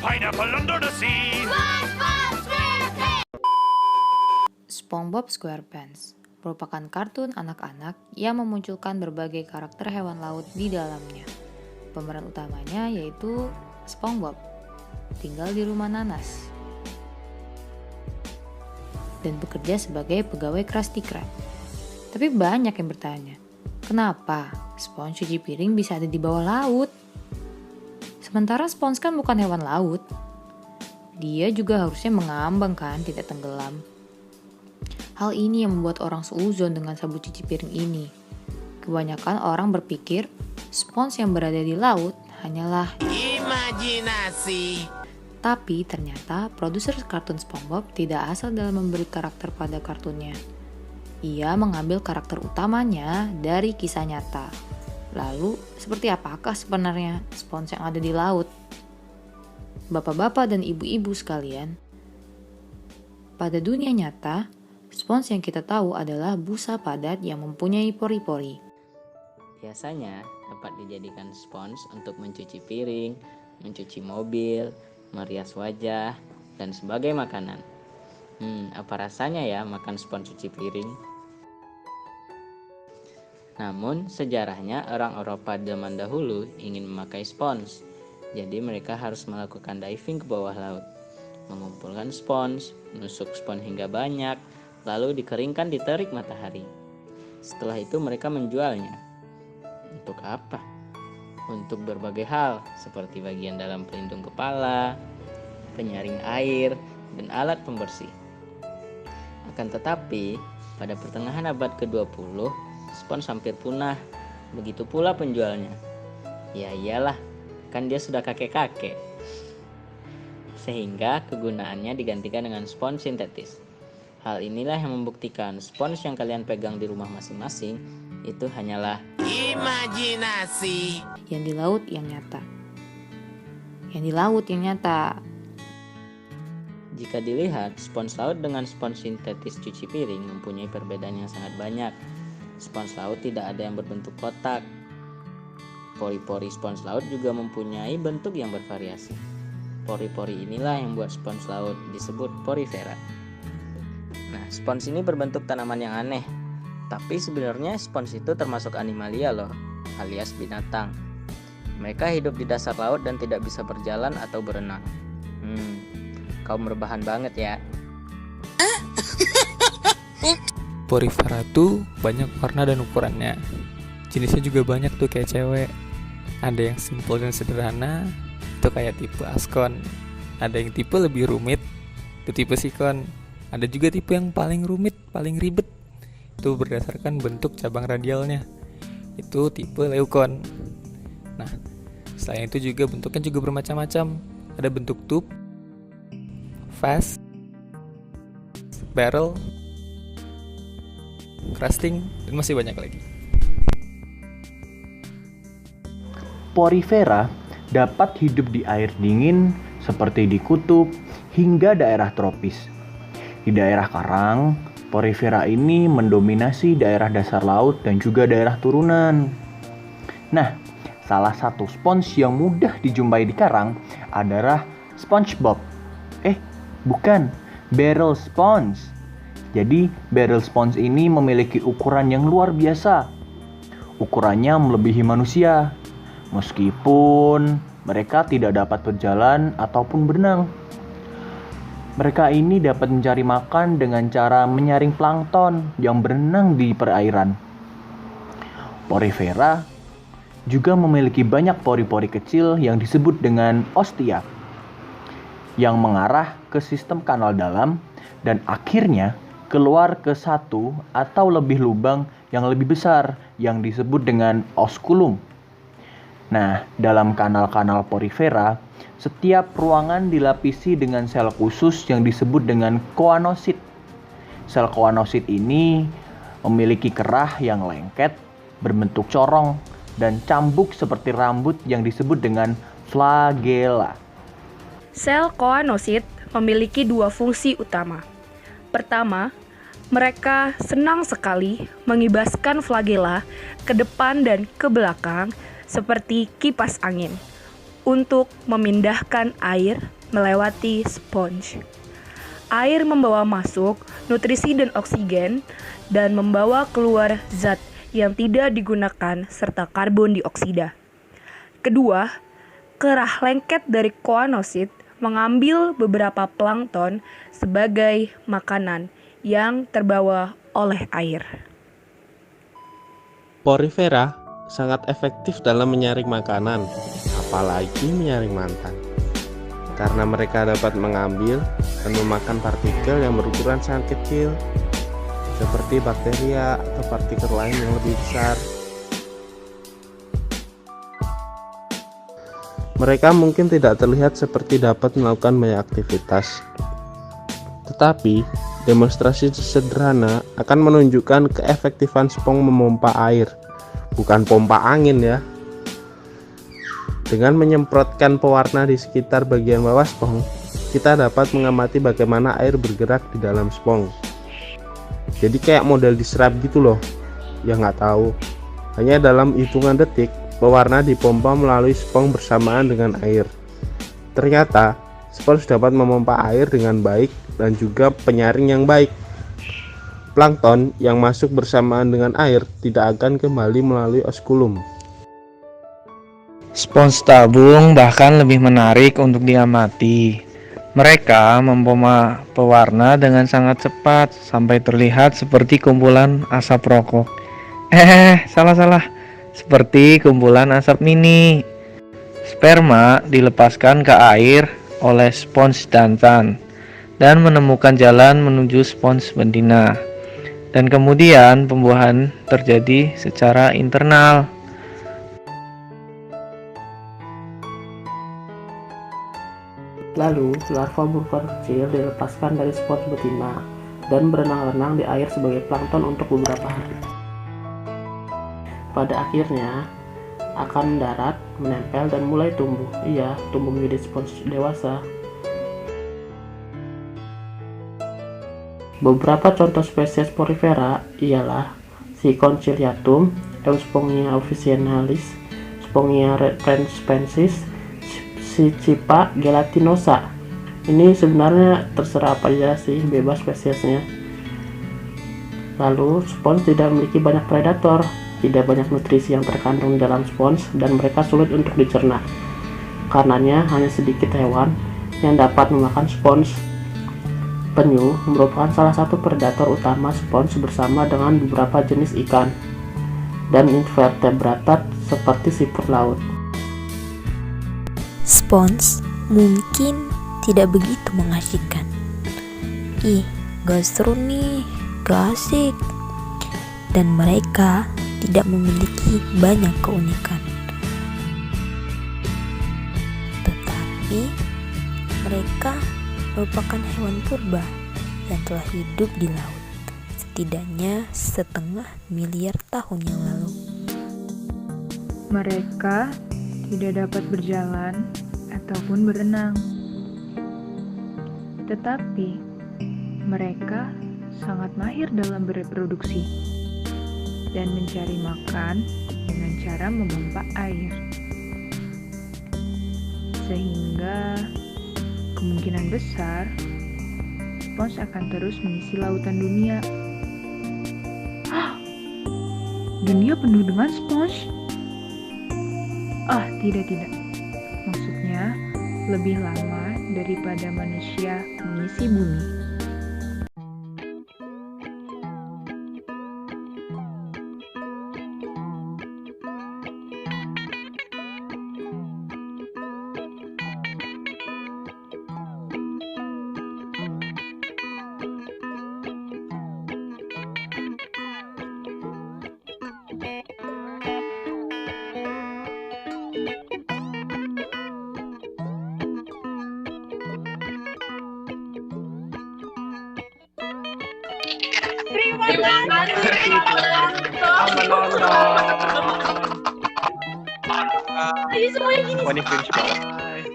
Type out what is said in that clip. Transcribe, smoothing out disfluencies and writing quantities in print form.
pineapple under the sea. SpongeBob SquarePants merupakan kartun anak-anak yang memunculkan berbagai karakter hewan laut di dalamnya. Pemeran utamanya yaitu SpongeBob, tinggal di rumah nanas, dan bekerja sebagai pegawai Krusty Krab. Tapi banyak yang bertanya, kenapa Sponge cuci piring bisa ada di bawah laut? Sementara Sponge kan bukan hewan laut. Dia juga harusnya mengambang kan, tidak tenggelam. Hal ini yang membuat orang seuzon dengan sabun cuci piring ini. Kebanyakan orang berpikir Sponge yang berada di laut hanyalah imajinasi. Tapi ternyata produser kartun SpongeBob tidak asal dalam memberi karakter pada kartunnya. Ia mengambil karakter utamanya dari kisah nyata. Lalu, seperti apakah sebenarnya Sponge yang ada di laut? Bapak-bapak dan ibu-ibu sekalian, pada dunia nyata, Sponge yang kita tahu adalah busa padat yang mempunyai pori-pori. Biasanya dapat dijadikan spons untuk mencuci piring, mencuci mobil, merias wajah, dan sebagai makanan. Apa rasanya ya makan spons cuci piring? Namun sejarahnya orang Eropa zaman dahulu ingin memakai spons. Jadi mereka harus melakukan diving ke bawah laut, mengumpulkan spons, menusuk spons hingga banyak, lalu dikeringkan di terik matahari. Setelah itu mereka menjualnya. Untuk apa? Untuk berbagai hal, seperti bagian dalam pelindung kepala, penyaring air, dan alat pembersih. Akan tetapi, pada pertengahan abad ke-20, spons hampir punah. Begitu pula penjualnya. Ya iyalah, kan dia sudah kakek-kakek. Sehingga kegunaannya digantikan dengan spons sintetis. Hal inilah yang membuktikan spons yang kalian pegang di rumah masing-masing itu hanyalah imajinasi. Yang di laut yang nyata. Yang di laut yang nyata. Jika dilihat, spons laut dengan spons sintetis cuci piring mempunyai perbedaan yang sangat banyak. Spons laut tidak ada yang berbentuk kotak. Pori-pori spons laut juga mempunyai bentuk yang bervariasi. Pori-pori inilah yang membuat spons laut disebut porifera. Nah, spons ini berbentuk tanaman yang aneh. Tapi sebenarnya spons itu termasuk animalia loh, alias binatang. Mereka hidup di dasar laut dan tidak bisa berjalan atau berenang. Kaum rebahan banget ya. Porifera tuh banyak warna dan ukurannya. Jenisnya juga banyak tuh kayak cewek. Ada yang simpel dan sederhana, itu kayak tipe askon. Ada yang tipe lebih rumit, itu tipe sikon. Ada juga tipe yang paling rumit, paling ribet. Itu berdasarkan bentuk cabang radialnya. Itu tipe leukon. Nah, selain itu juga bentuknya juga bermacam-macam. Ada bentuk tube, vase, barrel, crusting, dan masih banyak lagi. Porifera dapat hidup di air dingin seperti di kutub hingga daerah tropis. Di daerah karang, porifera ini mendominasi daerah dasar laut dan juga daerah turunan. Nah, salah satu spons yang mudah dijumpai di karang adalah SpongeBob. Bukan, barrel sponge. Jadi, barrel sponge ini memiliki ukuran yang luar biasa. Ukurannya melebihi manusia, meskipun mereka tidak dapat berjalan ataupun berenang. Mereka ini dapat mencari makan dengan cara menyaring plankton yang berenang di perairan. Porifera juga memiliki banyak pori-pori kecil yang disebut dengan ostia, yang mengarah ke sistem kanal dalam dan akhirnya keluar ke satu atau lebih lubang yang lebih besar yang disebut dengan osculum. Nah, dalam kanal-kanal porifera, setiap ruangan dilapisi dengan sel khusus yang disebut dengan koanosit. Sel koanosit ini memiliki kerah yang lengket, berbentuk corong, dan cambuk seperti rambut yang disebut dengan flagella. Sel koanosit memiliki dua fungsi utama. Pertama, mereka senang sekali mengibaskan flagella ke depan dan ke belakang seperti kipas angin untuk memindahkan air melewati spons. Air membawa masuk nutrisi dan oksigen dan membawa keluar zat yang tidak digunakan serta karbon dioksida. Kedua, kerah lengket dari koanosit mengambil beberapa plankton sebagai makanan yang terbawa oleh air. Porifera sangat efektif dalam menyaring makanan, apalagi menyaring mantan. Karena mereka dapat mengambil dan memakan partikel yang berukuran sangat kecil, seperti bakteria atau partikel lain yang lebih besar. Mereka mungkin tidak terlihat seperti dapat melakukan banyak aktivitas, tetapi demonstrasi sederhana akan menunjukkan keefektifan spons memompa air, bukan pompa angin ya. Dengan menyemprotkan pewarna di sekitar bagian bawah spons, kita dapat mengamati bagaimana air bergerak di dalam spons. Jadi kayak model diserap gitu loh. Ya nggak tahu. Hanya dalam hitungan detik, pewarna dipompa melalui spons bersamaan dengan air. Ternyata, spons dapat memompa air dengan baik dan juga penyaring yang baik. Plankton yang masuk bersamaan dengan air tidak akan kembali melalui oskulum. Spons tabung bahkan lebih menarik untuk diamati. Mereka mempompa pewarna dengan sangat cepat sampai terlihat seperti kumpulan asap rokok. Salah. Seperti kumpulan asap mini. Sperma dilepaskan ke air oleh spons jantan dan menemukan jalan menuju spons betina. Dan kemudian pembuahan terjadi secara internal. Lalu, larva berukuran kecil dilepaskan dari spons betina dan berenang-renang di air sebagai plankton untuk beberapa hari. Pada akhirnya, akan mendarat, menempel, dan mulai tumbuh. Iya, tumbuh menjadi spons dewasa. Beberapa contoh spesies Porifera ialah si Conciliatum, Euspongia officinalis, Spongia repenspensis, si Cipa gelatinosa. Ini sebenarnya terserah apa aja sih, bebas spesiesnya. Lalu, spons tidak memiliki banyak predator, tidak banyak nutrisi yang terkandung dalam spons, dan mereka sulit untuk dicerna. Karenanya, hanya sedikit hewan yang dapat memakan spons. Penyu merupakan salah satu predator utama spons bersama dengan beberapa jenis ikan dan invertebrata seperti siput laut. Spons mungkin tidak begitu mengasihkan. Gak seru nih, gak asik. Dan mereka tidak memiliki banyak keunikan. Tetapi mereka merupakan hewan purba yang telah hidup di laut setidaknya 1,5 miliar tahun yang lalu. Mereka tidak dapat berjalan ataupun berenang. Tetapi mereka sangat mahir dalam bereproduksi dan mencari makan dengan cara memompa air. Sehingga kemungkinan besar spons akan terus mengisi lautan dunia. Dunia penuh dengan spons? Tidak. Maksudnya, lebih lama daripada manusia mengisi bumi. Terima kasih telah menonton. Ayo semuanya gini. Bye.